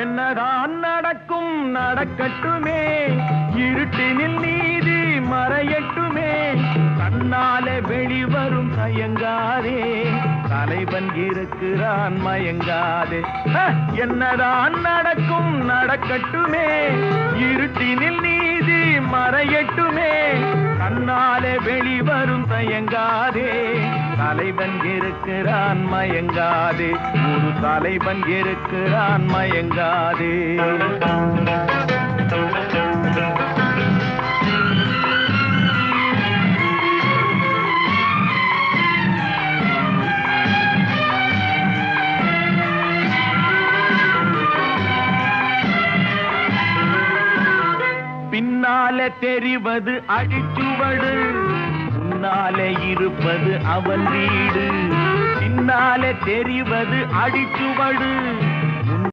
என்னதான் நடக்கும் நடக்கட்டுமே, இருட்டினில் நீதி மறையட்டுமே, கண்ணாலே வெளிவரும் தயங்காதே, தலைவன் இருக்கிறான் மயங்காதே. என்னதான் நடக்கும் நடக்கட்டுமே, இருட்டினில் நீதி மறையட்டுமே, கண்ணாலே வெளிவரும் தயங்காதே, தலைவன் இருக்கிறான் மயங்காதே, ஒரு தலைவன் இருக்கிறான் மயங்காதே. பின்னாலே தெரிவது அடிச்சுவடு, முன்னாலே இருப்பது அவன் வீடு. பின்னாலே தெரிவது அடிச்சுவடு,